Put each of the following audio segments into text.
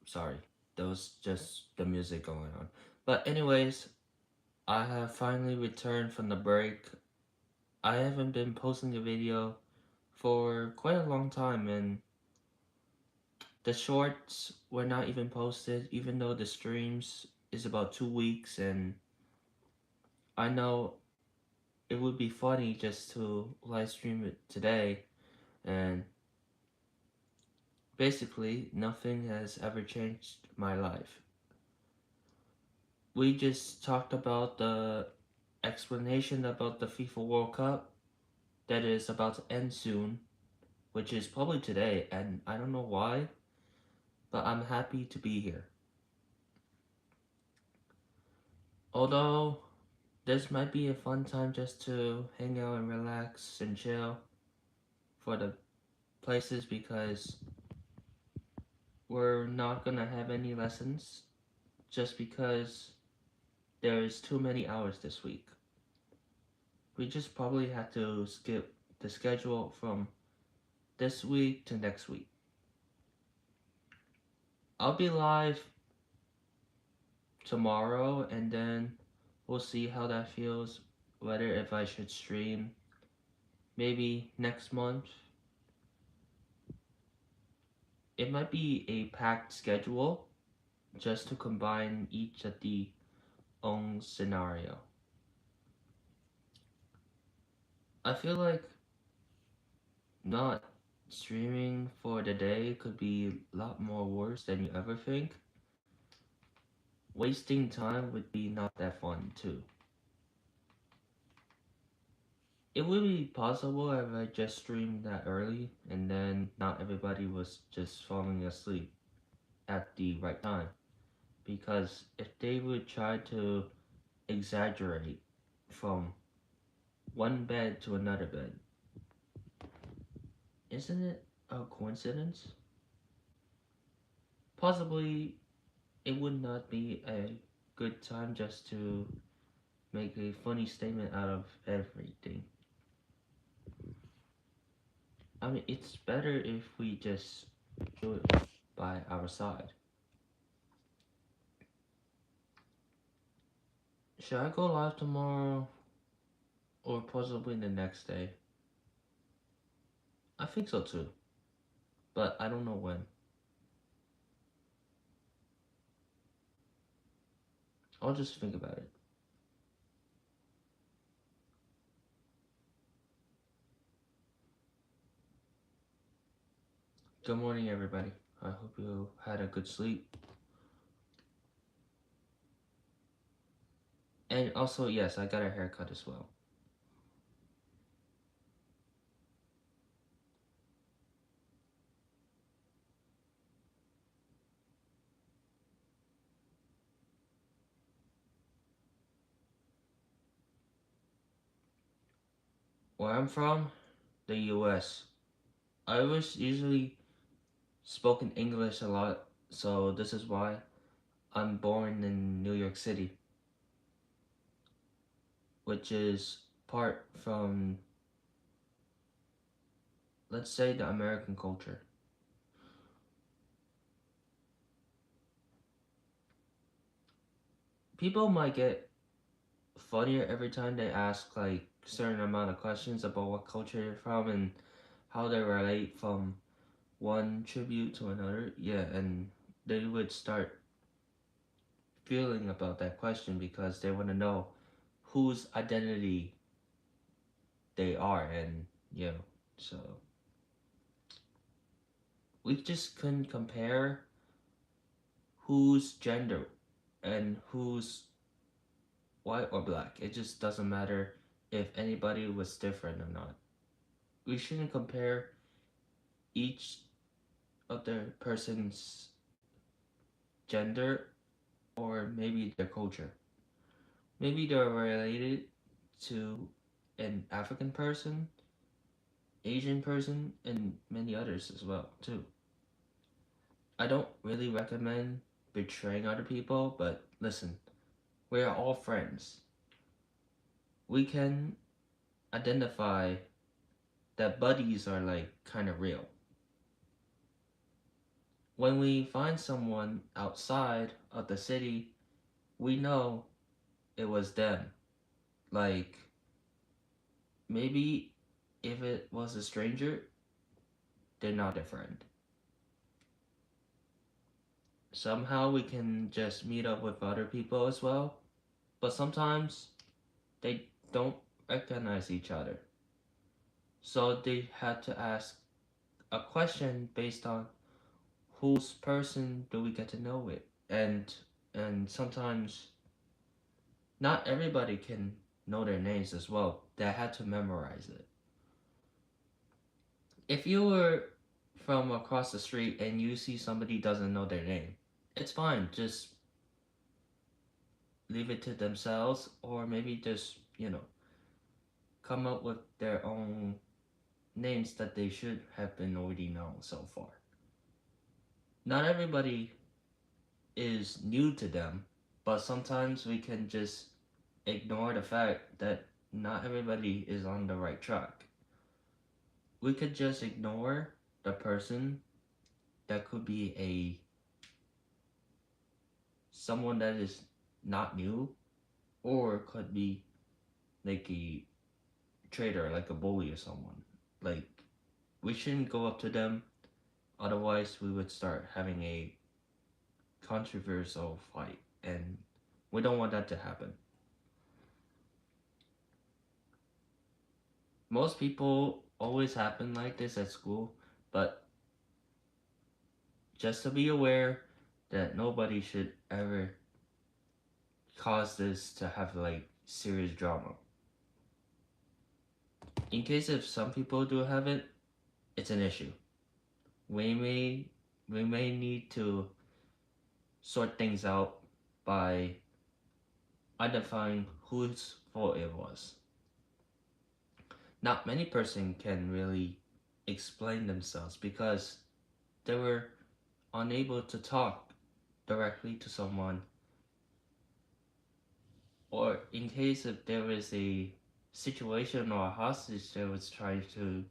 Sorry, that was just the music going on. But anyways, I have finally returned from the break. I haven't been posting a video for quite a long time, and the shorts were not even posted, even though the streams is about 2 weeks, and I know it would be funny just to live stream it today, and basically nothing has ever changed my life. We just talked about the explanation about the FIFA World Cup that is about to end soon, which is probably today, and I don't know why, but I'm happy to be here. Although this might be a fun time just to hang out and relax and chill for the places because we're not gonna have any lessons just because there's too many hours this week. We just probably have to skip the schedule from this week to next week. I'll be live tomorrow and then we'll see how that feels. Whether if I should stream maybe next month. It might be a packed schedule just to combine each of the own scenario. I feel like not streaming for the day could be a lot more worse than you ever think. Wasting time would be not that fun too. It would be possible if I just streamed that early and then not everybody was just falling asleep at the right time. Because if they would try to exaggerate from one bed to another bed, isn't it a coincidence? Possibly it would not be a good time just to make a funny statement out of everything. I mean, it's better if we just do it by our side. Should I go live tomorrow or possibly the next day? I think so too, but I don't know when. I'll just think about it. Good morning, everybody. I hope you had a good sleep. And also, yes, I got a haircut as well. Where I'm from, the US. I was usually spoken English a lot, so this is why I'm born in New York City, which is part from, let's say, the American culture. People might get funnier every time they ask like certain amount of questions about what culture you're from and how they relate from one tribute to another. Yeah, and they would start feeling about that question because they want to know whose identity they are, and so we just couldn't compare whose gender and who's white or black. It just doesn't matter if anybody was different or not. We shouldn't compare each of the person's gender or maybe their culture. Maybe they're related to an African person, Asian person, and many others as well too. I don't really recommend betraying other people, but listen, we are all friends. We can identify that buddies are like kind of real. when we find someone outside of the city, we know it was them. Like, maybe if it was a stranger, they're not a friend. Somehow we can just meet up with other people as well, but sometimes they don't recognize each other. So they had to ask a question based on whose person do we get to know it. And sometimes not everybody can know their names as well. They had to memorize it. If you were from across the street and you see somebody doesn't know their name, it's fine. Just leave it to themselves, or maybe just, come up with their own names that they should have been already known so far. Not everybody is new to them, but sometimes we can just ignore the fact that not everybody is on the right track. We could just ignore the person that could be a someone that is not new, or could be like a traitor, like a bully or someone. Like, we shouldn't go up to them, otherwise we would start having a controversial fight, and we don't want that to happen. Most people always happen like this at school, but just to be aware that nobody should ever cause this to have like serious drama. In case if some people do have it, it's an issue. We may we may need to sort things out by identifying whose fault it was. Not many person can really explain themselves because they were unable to talk directly to someone, or in case if there is a situation or a hostage that was trying to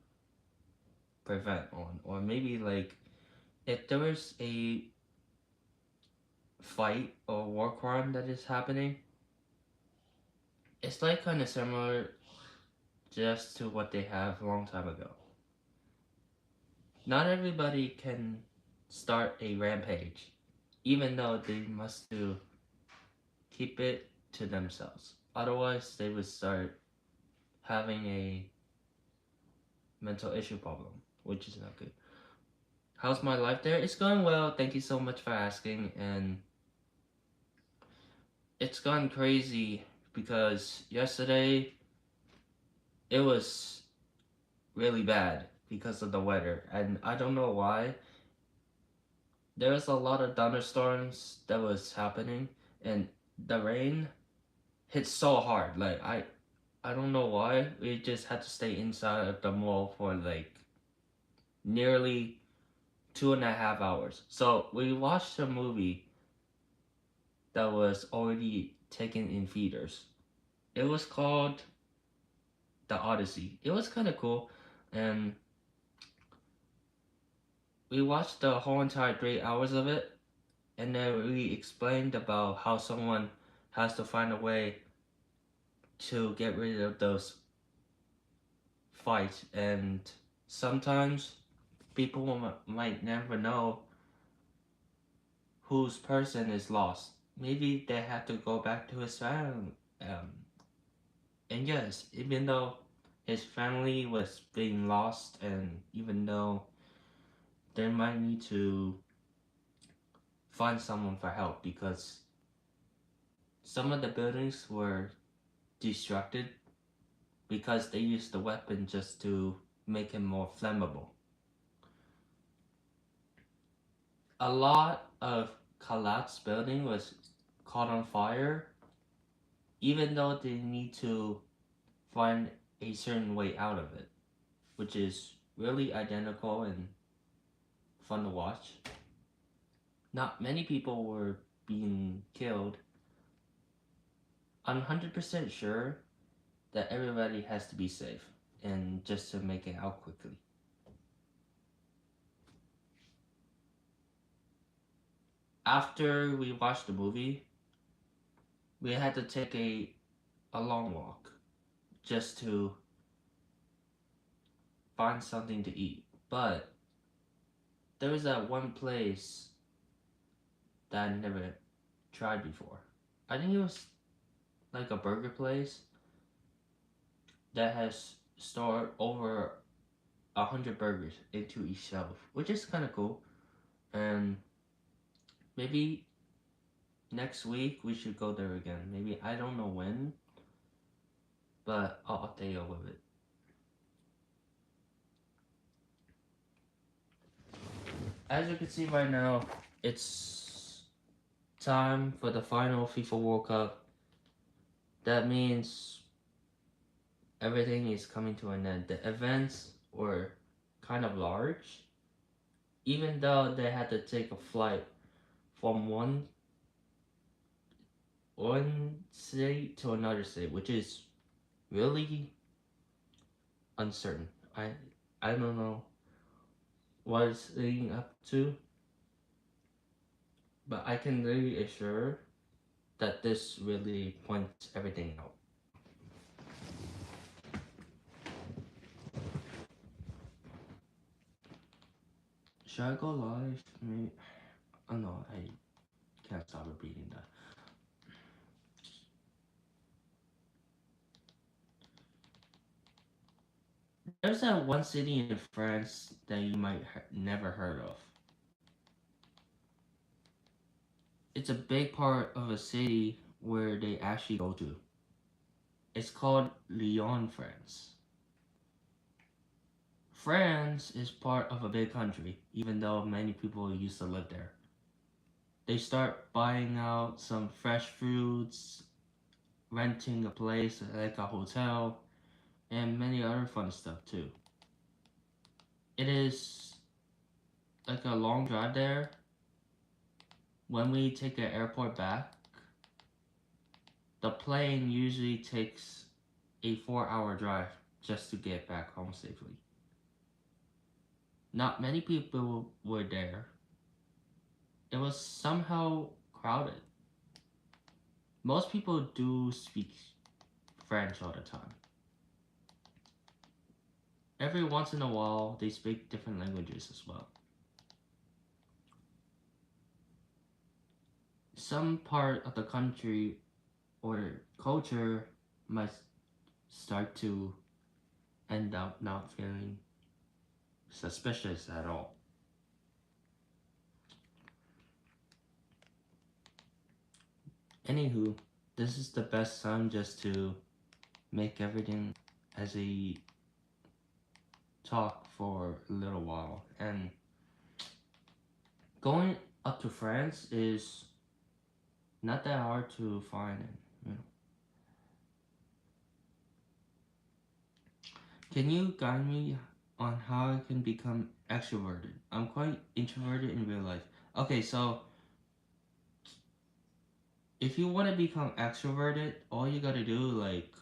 prevent on, or maybe like if there is a fight or war crime that is happening, it's like kind of similar just to what they have a long time ago. Not everybody can start a rampage, even though they must do keep it to themselves. Otherwise, they would start having a mental issue problem, which is not good. How's my life there? It's going well. Thank you so much for asking. And it's gone crazy because yesterday it was really bad because of the weather. And I don't know why. There was a lot of thunderstorms that was happening, and the rain hit so hard. Like, I don't know why. We just had to stay inside of the mall for like nearly 2.5 hours. So we watched a movie that was already taken in theaters. It was called The Odyssey. It was kind of cool, and we watched the whole entire 3 hours of it, and then we explained about how someone has to find a way to get rid of those fights, and sometimes people might never know whose person is lost. Maybe they have to go back to his family. And yes, even though his family was being lost, and even though they might need to find someone for help because some of the buildings were destructed because they used the weapon just to make him more flammable. A lot of collapsed building was caught on fire, even though they need to find a certain way out of it, which is really identical and fun to watch. Not many people were being killed. I'm 100% sure that everybody has to be safe, and just to make it out quickly. After we watched the movie, we had to take a long walk just to find something to eat. But there was that one place that I never tried before. I think it was like a burger place that has stored over 100 burgers into each shelf, which is kind of cool. And maybe next week we should go there again. Maybe I don't know when, but I'll update you with it. As you can see right now, it's time for the final FIFA World Cup. That means everything is coming to an end. The events were kind of large, even though they had to take a flight from one city to another city, which is really uncertain. I don't know what it's leading up to, but I can really assure that this really points everything out. Should I go live? Maybe. Oh no, I can't stop repeating that. There's that one city in France that you might never heard of. It's a big part of a city where they actually go to. It's called Lyon, France. France is part of a big country, even though many people used to live there. They start buying out some fresh fruits, renting a place like a hotel, and many other fun stuff too. It is like a long drive there. When we take the airport back, the plane usually takes a 4 hour drive just to get back home safely. Not many people were there. It was somehow crowded. Most people do speak French all the time. Every once in a while, they speak different languages as well. Some part of the country or culture might start to end up not feeling suspicious at all. Anywho, this is the best time just to make everything as a talk for a little while. And going up to France is not that hard to find. You know. Can you guide me on how I can become extroverted? I'm quite introverted in real life. Okay, so if you want to become extroverted, all you gotta do, like,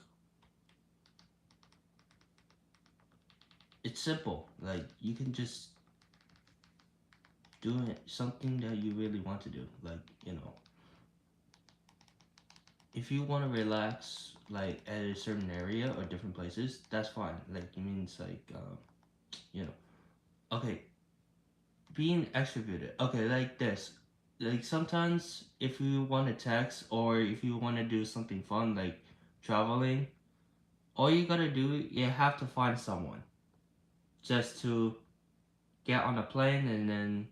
it's simple. Like, you can just do it, something that you really want to do. Like, you know, if you want to relax, like, at a certain area or different places, that's fine. Like, it means, like, you know, okay, being extroverted. Okay, like this. Like, sometimes if you want to text or if you want to do something fun, like traveling, all you gotta do, you have to find someone just to get on a plane, and then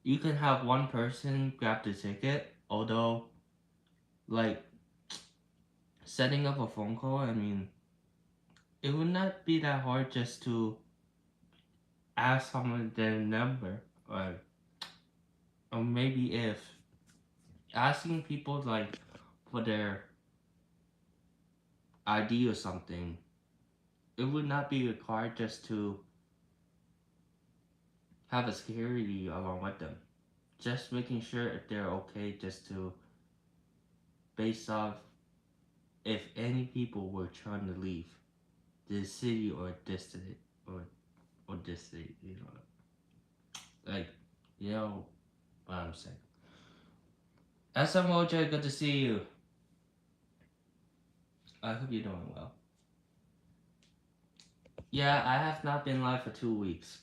you can have one person grab the ticket. Although, like, setting up a phone call, I mean, it would not be that hard just to ask someone their number, or maybe if asking people, like, for their ID or something, it would not be required just to have a security along with them. Just making sure if they're okay, just to base off if any people were trying to leave this city or this city, or this city, you know, like, you know, what I'm saying. SMOJ, good to see you. I hope you're doing well. Yeah, I have not been live for 2 weeks.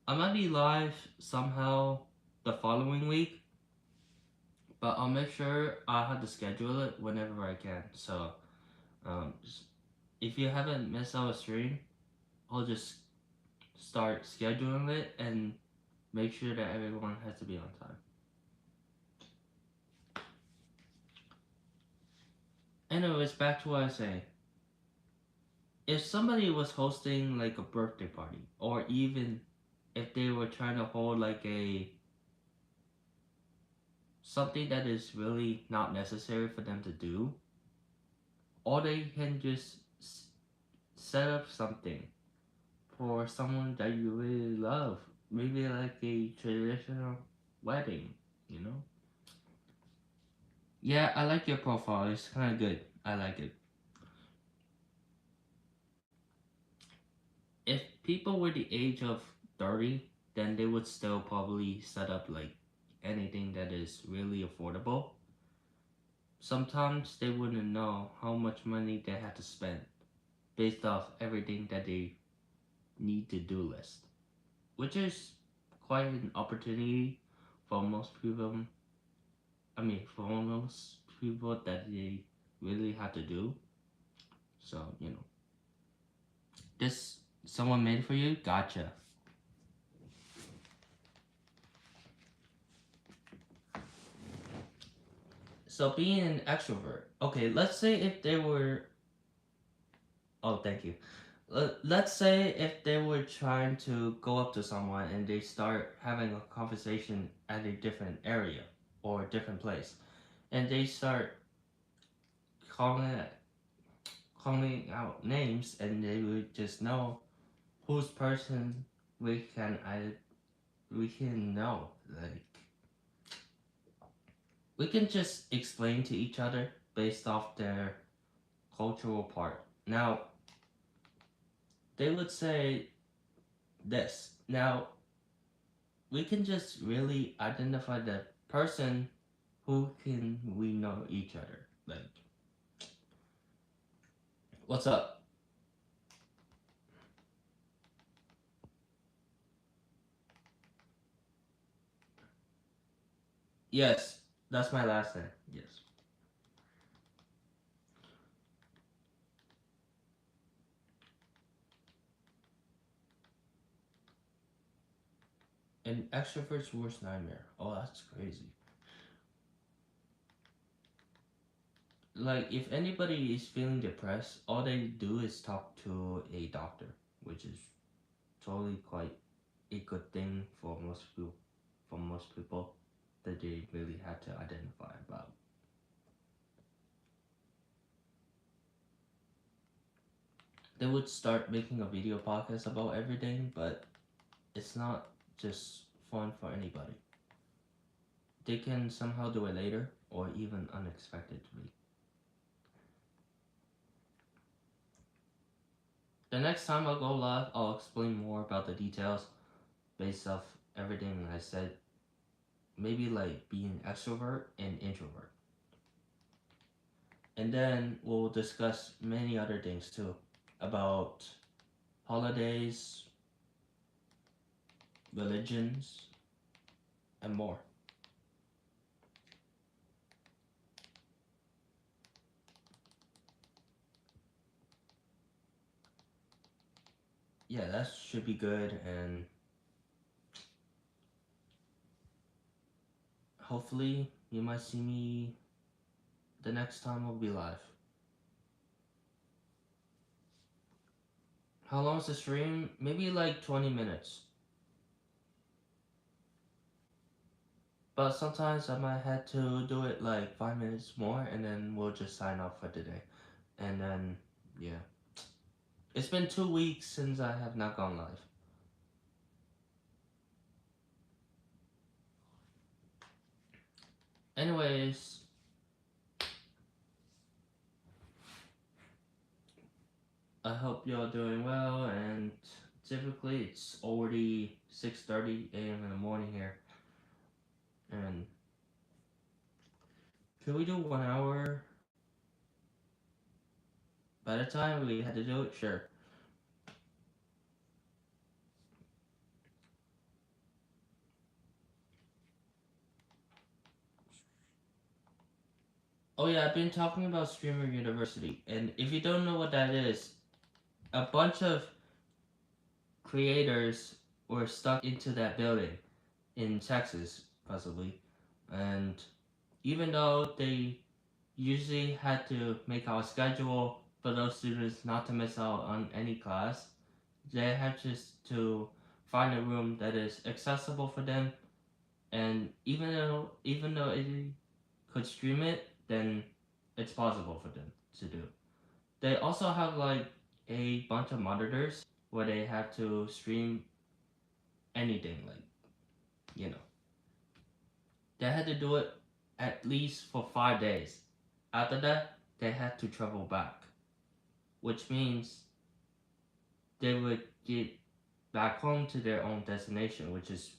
I might be live somehow the following week, but I'll make sure I have to schedule it whenever I can. So, if you haven't missed our stream, I'll just start scheduling it and make sure that everyone has to be on time. Anyways, back to what I was saying. If somebody was hosting like a birthday party, or even if they were trying to hold like a something that is really not necessary for them to do, or they can just set up something for someone that you really love, maybe like a traditional wedding, you know. Yeah, I like your profile. It's kind of good. I like it. If people were the age of 30, then they would still probably set up like anything that is really affordable. Sometimes they wouldn't know how much money they had to spend based off everything that they need to do list, which is quite an opportunity for most people. I mean, for most people that they really have to do. So, this someone made for you? Gotcha. So, being an extrovert. Okay, let's say if they were. Oh, thank you. Let's say if they were trying to go up to someone and they start having a conversation at a different area or a different place, and they start calling calling out names, and they would just know whose person we can know. Like we can just explain to each other based off their cultural part. Now they would say this. Now we can just really identify the person who can we know each other. Like, what's up? Yes, that's my last name. Yes. An extrovert's worst nightmare. Oh, that's crazy. Like, if anybody is feeling depressed, all they do is talk to a doctor, which is totally quite a good thing for most people. For most people, that they really had to identify about. They would start making a video podcast about everything, but it's not just fun for anybody. They can somehow do it later or even unexpectedly. The next time I go live, I'll explain more about the details based off everything I said. Maybe like being extrovert and introvert. And then we'll discuss many other things too about holidays, religions, and more. Yeah, that should be good, and hopefully you might see me the next time we'll be live. How long is the stream? Maybe like 20 minutes. But sometimes I might have to do it like 5 minutes more and then we'll just sign off for today. And then, yeah. It's been 2 weeks since I have not gone live. Anyways, I hope you're doing well and typically it's already 6:30 a.m. in the morning here, and can we do 1 hour by the time we had to do it? Sure. Oh yeah, I've been talking about Streamer University, and if you don't know what that is, a bunch of creators were stuck into that building in Texas, possibly, and even though they usually had to make our schedule for those students not to miss out on any class, they had just to find a room that is accessible for them, and even though it could stream it, then it's possible for them to do. They also have like a bunch of monitors where they have to stream anything, like, you know. They had to do it at least for 5 days. After that, they had to travel back, which means they would get back home to their own destination, which is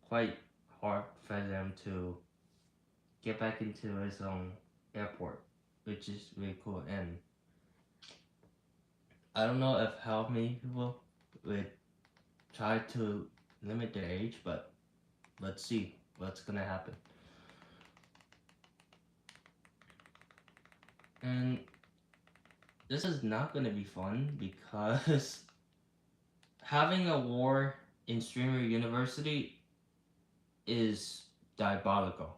quite hard for them to get back into his own airport, which is really cool. And I don't know if how many people would try to limit their age, but let's see what's gonna happen. And this is not gonna be fun because having a war in Streamer University is diabolical.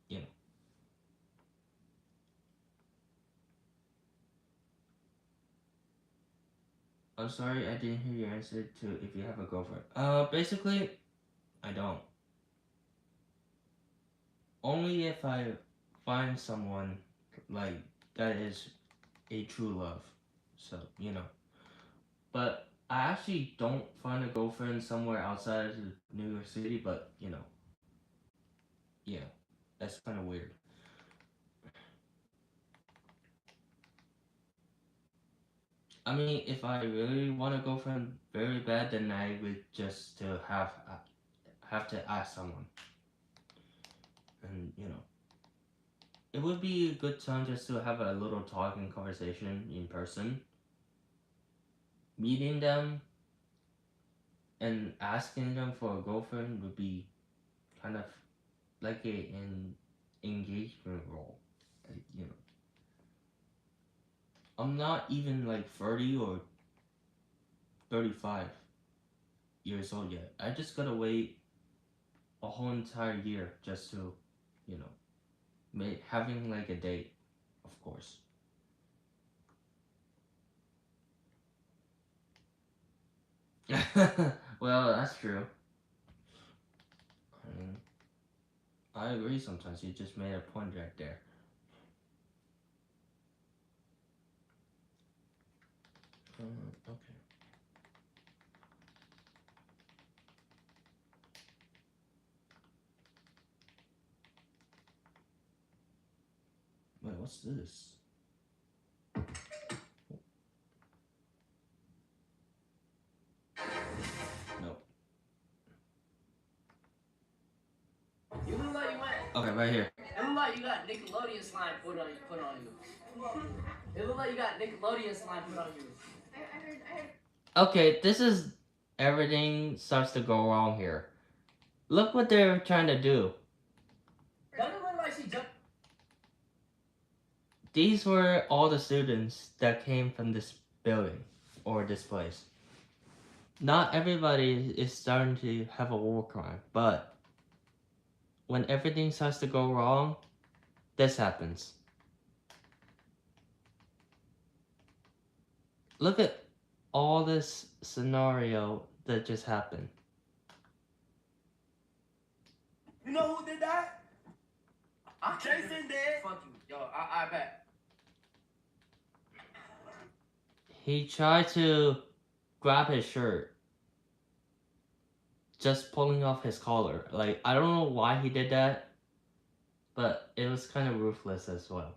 You know. I'm sorry I didn't hear your answer to if you have a girlfriend. Basically, I don't. Only if I find someone like that is a true love. So, you know. But I actually don't find a girlfriend somewhere outside of New York City, but you know, yeah, that's kind of weird. I mean, if I really want a girlfriend very bad, then I would just to have to ask someone, and you know, it would be a good time just to have a little talking conversation in person. Meeting them and asking them for a girlfriend would be kind of like an engagement role. Like, you know, I'm not even like 30 or 35 years old yet. I just gotta wait a whole entire year just to, you know, having like a date, of course. Well, that's true. I mean, I agree sometimes. You just made a point right there. Okay. Wait, what's this? Nope. You look like you went. Okay, right here. It look like you got Nickelodeon slime put on you. It look like you got Nickelodeon slime put on you. Okay, this is everything starts to go wrong here. Look what they're trying to do. Doesn't look like she jumped. These were all the students that came from this building or this place. Not everybody is starting to have a war crime, but when everything starts to go wrong, this happens. Look at all this scenario that just happened. You know who did that? Jason did. Fuck you. Yo, I bet. He tried to grab his shirt, just pulling off his collar. Like, I don't know why he did that, but it was kind of ruthless as well.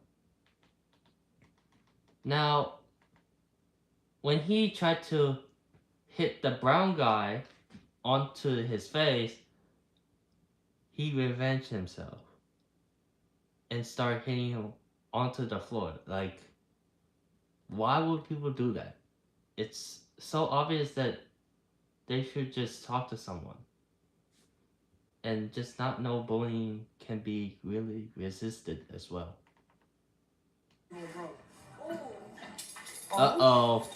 Now, when he tried to hit the brown guy onto his face, he revenged himself and started hitting him onto the floor. Like, why would people do that? It's so obvious that they should just talk to someone and just not know bullying can be really resisted as well. Uh oh.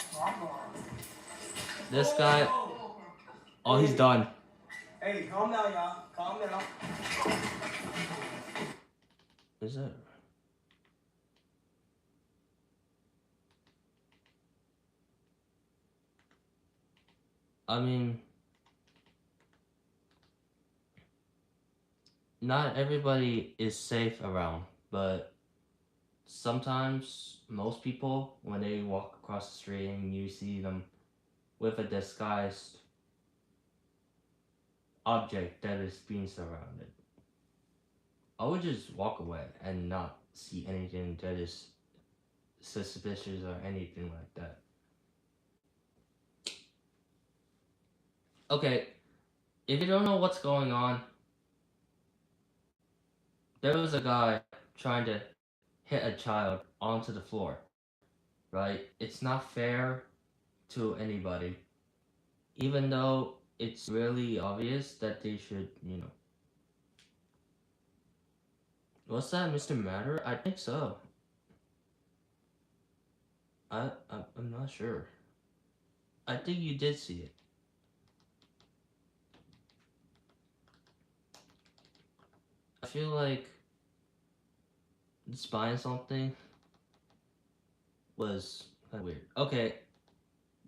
This guy. Oh, he's done. Hey, calm down, y'all. Calm down. Is it? I mean, not everybody is safe around, but sometimes most people, when they walk across the street and you see them with a disguised object that is being surrounded, I would just walk away and not see anything that is suspicious or anything like that. Okay, if you don't know what's going on, there was a guy trying to hit a child onto the floor, right? It's not fair to anybody, even though it's really obvious that they should, Was that Mr. Matter? I think so. I'm not sure. I think you did see it. I feel like spying something was kind of weird. Okay,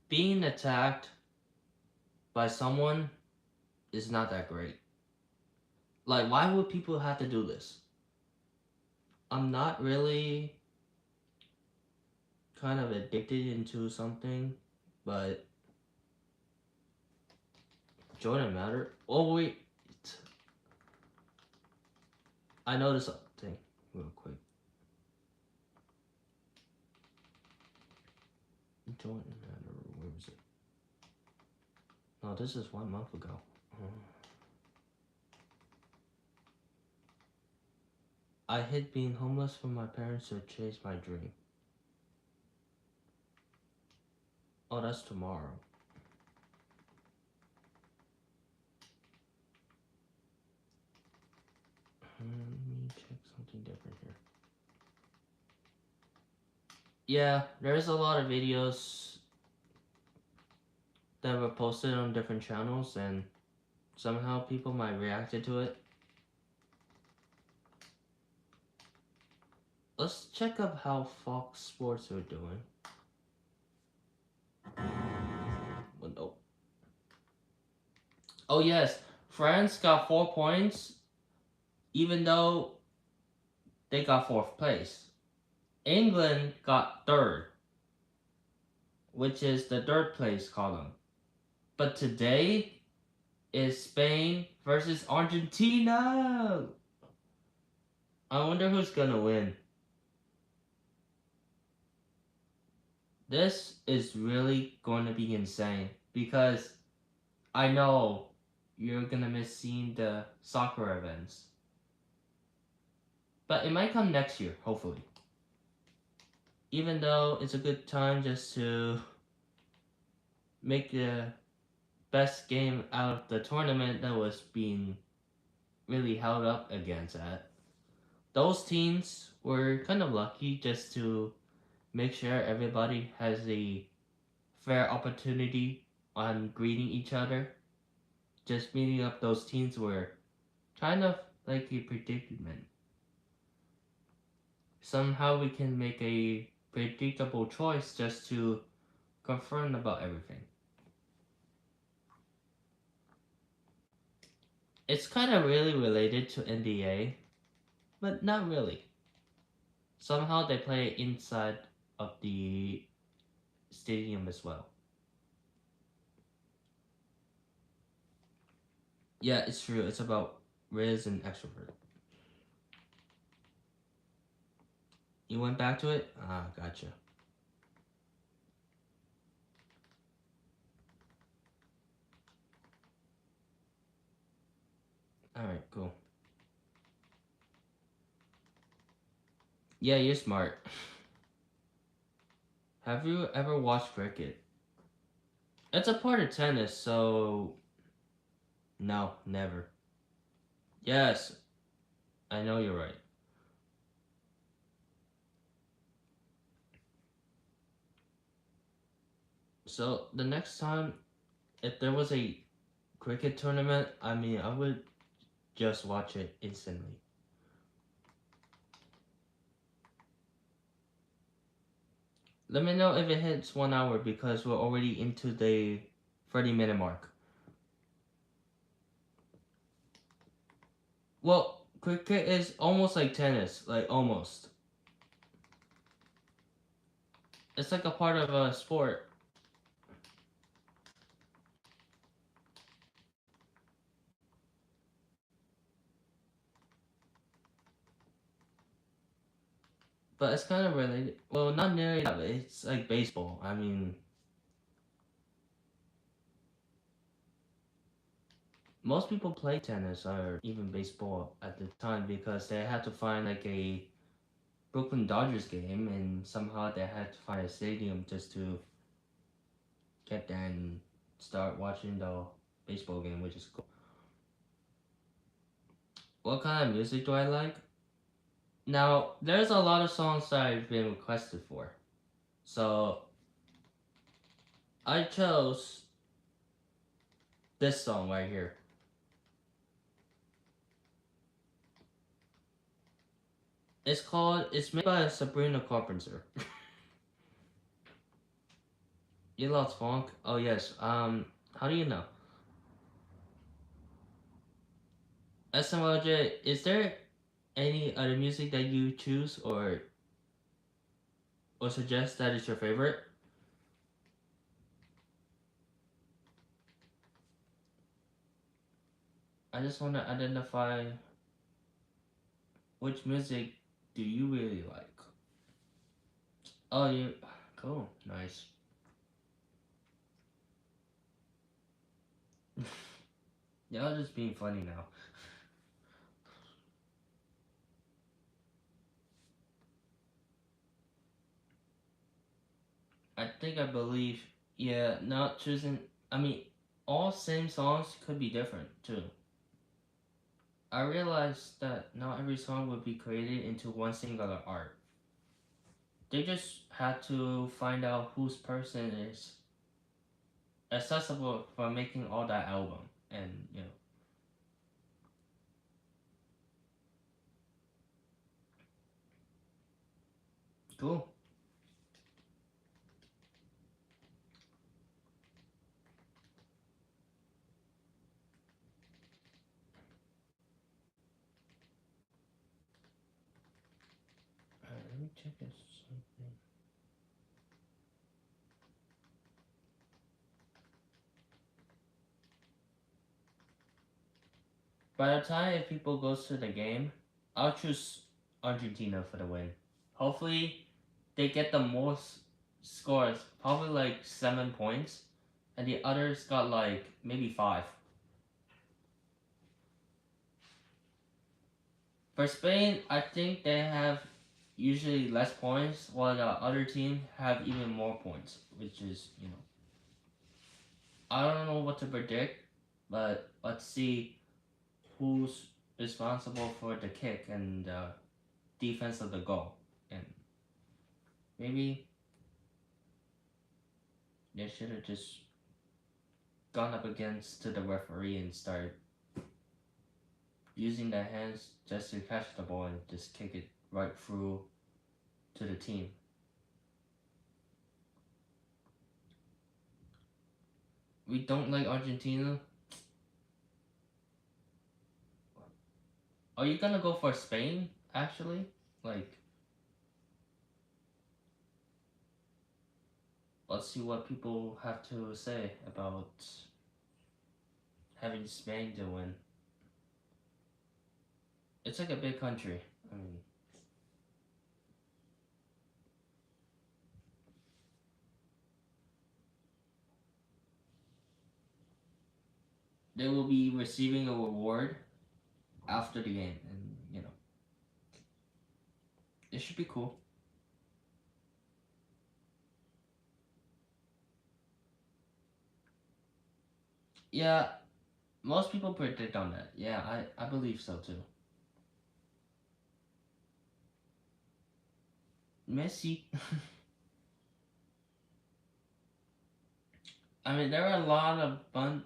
being attacked by someone is not that great. Like, why would people have to do this? I'm not really kind of addicted into something, but Jordan Matter. Oh wait, I noticed something real quick. Jordan Matter. Where was it? No, this is 1 month ago. I hid being homeless for my parents to chase my dream. Oh, that's tomorrow. Let me check something different here. Yeah, there's a lot of videos that were posted on different channels, and somehow people might reacted to it. Let's check up how Fox Sports are doing. Well, no. Oh yes, France got 4 points, even though they got fourth place. England got third, which is the third place column. But today is Spain versus Argentina. I wonder who's gonna win. This is really going to be insane because I know you're gonna miss seeing the soccer events. But it might come next year, hopefully. Even though it's a good time just to make the best game out of the tournament that was being really held up against that. Those teams were kind of lucky just to make sure everybody has a fair opportunity on greeting each other. Just meeting up those teams were kind of like a predicament. Somehow we can make a predictable choice just to confirm about everything. It's kind of really related to NBA, but not really. Somehow they play inside of the stadium as well. Yeah, it's true. It's about Riz and extrovert. You went back to it? Ah, gotcha. cool. Yeah, you're smart. Have you ever watched cricket? It's a part of tennis, so no, never. Yes, I know you're right. So the next time, if there was a cricket tournament, I mean, I would just watch it instantly. Let me know if it hits 1 hour because we're already into the 30-minute mark. Well, cricket is almost like tennis, like almost. It's like a part of a sport. But it's kind of related. Well, not nearly that, but it's like baseball. I mean, most people play tennis or even baseball at the time because they had to find like a Brooklyn Dodgers game and somehow they had to find a stadium just to get there and start watching the baseball game, which is cool. What kind of music do I like? Now, there's a lot of songs that I've been requested for. So, I chose this song right here. It's made by Sabrina Carpenter. You loves funk? Oh yes. How do you know? SMLJ, is there any other music that you choose or suggest that is your favorite? I just want to identify which music do you really like. Oh, you cool, nice. Y'all just being funny now. I believe, yeah, not choosing. I mean, all same songs could be different too. I realized that not every song would be created into one singular art. They just had to find out whose person is accessible for making all that album, and cool. Alright, let me check this something. By the time if people goes to the game, I'll choose Argentina for the win. Hopefully, they get the most scores, probably like 7 points, and the others got like maybe five. For Spain, I think they have usually less points, while the other team have even more points, which is I don't know what to predict, but let's see who's responsible for the kick and defense of the goal. And maybe they should have just gone up against to the referee and start using their hands just to catch the ball and just kick it right through to the team. We don't like Argentina. Are you gonna go for Spain, actually? Like, let's see what people have to say about having Spain to win. It's like a big country. I mean, they will be receiving a reward after the game, and it should be cool. Yeah, most people predict on that. Yeah, I believe so too. Messi. I mean, there are a lot of bunch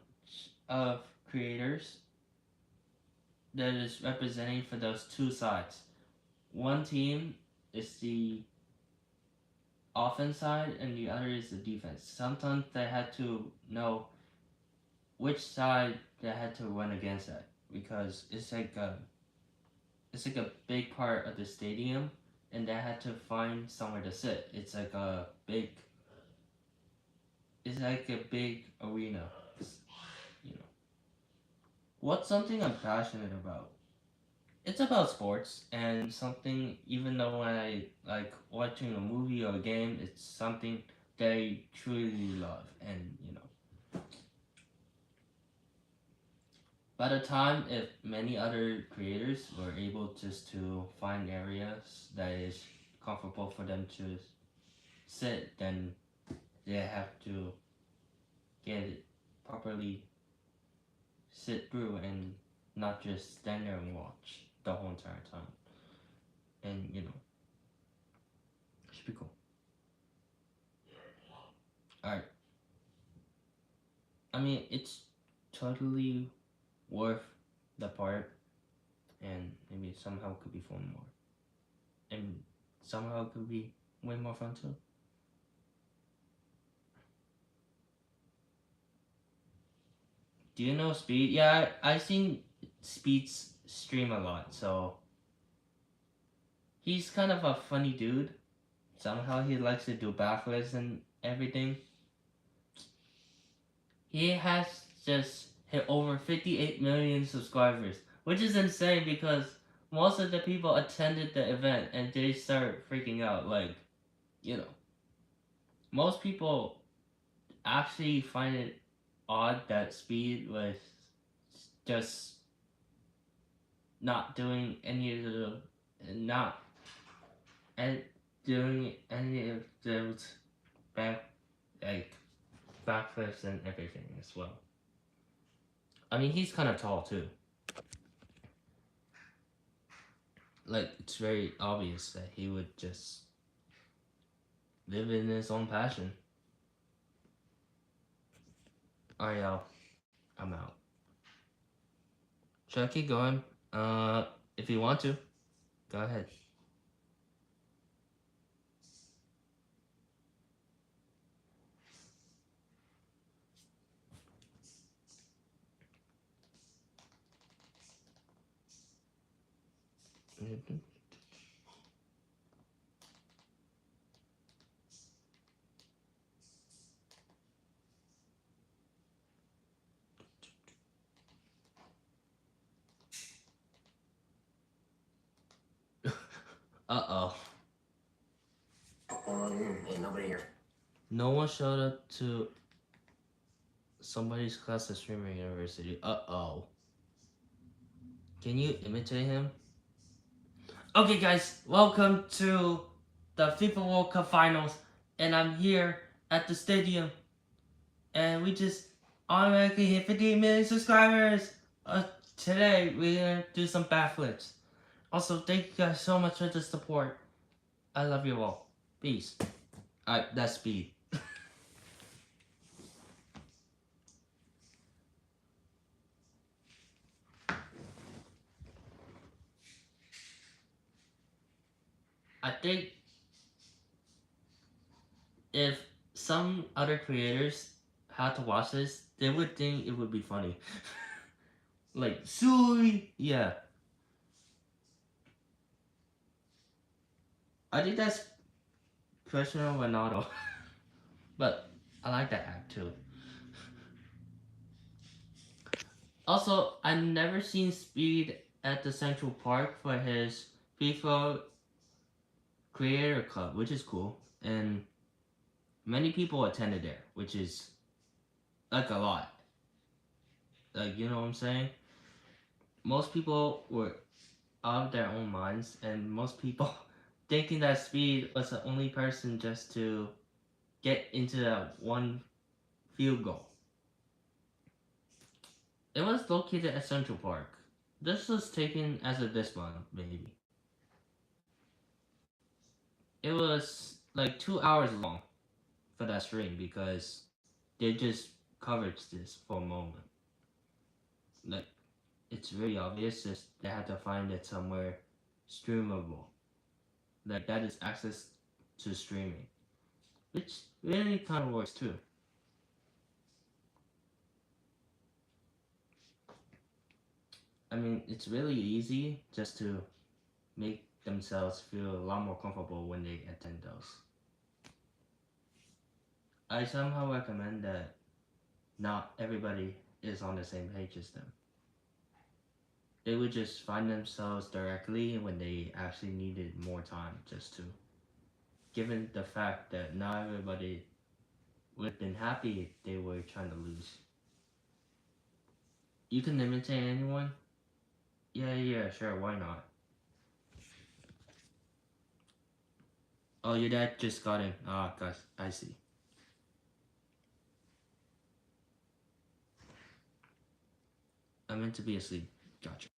of creators that is representing for those two sides. One team is the offense side, and the other is the defense. Sometimes they had to know which side they had to run against that because it's like a big part of the stadium, and they had to find somewhere to sit. It's like a big arena. You know, what's something I'm passionate about? It's about sports and something. Even though when I like watching a movie or a game, it's something they truly love, and by the time if many other creators were able just to find areas that is comfortable for them to sit, then they have to get it properly sit through and not just stand there and watch the whole entire time. And it should be cool. Alright. I mean, it's totally worth the part, and maybe somehow could be fun more. And somehow it could be way more fun too. Do you know Speed? Yeah, I seen Speed's stream a lot, so he's kind of a funny dude. Somehow he likes to do backflips and everything. He has just hit over 58 million subscribers, which is insane because most of the people attended the event and they start freaking out. Like, you know, most people actually find it odd that Speed was just not doing any of the not and doing any of those back like backflips and everything as well. I mean, he's kind of tall too. Like, it's very obvious that he would just live in his own passion. Alright, y'all. I'm out. Should I keep going? If you want to, go ahead. Uh oh. Ain't nobody here. No one showed up to somebody's class at Streamer University. Uh oh. Can you imitate him? Okay, guys, welcome to the FIFA World Cup Finals, and I'm here at the stadium, and we just automatically hit 58 million subscribers. Today we're gonna do some backflips. Also, thank you guys so much for the support. I love you all. Peace. Alright, that's Speed. I think if some other creators had to watch this, they would think it would be funny. Like, Sui! Yeah. I think that's Cristiano Ronaldo. But I like that act too. Also, I've never seen Speed at the Central Park for his FIFA Creator Club, which is cool. And many people attended there, which is like a lot. Like, you know what I'm saying? most people were out of their own minds, and most people thinking that Speed was the only person just to get into that one field goal. It was located at Central Park. This was taken as of this month, maybe. It was like 2 hours long for that stream because they just covered this for a moment. Like, it's really obvious, just they had to find it somewhere streamable. Like, that is access to streaming, which really kind of works too. I mean, it's really easy just to make themselves feel a lot more comfortable when they attend those. I somehow recommend that not everybody is on the same page as them. They would just find themselves directly when they actually needed more time just to. Given the fact that not everybody would have been happy if they were trying to lose. You can imitate anyone? Yeah, sure, why not? Oh, your dad just got in. Ah, gosh, I see. I meant to be asleep. Gotcha.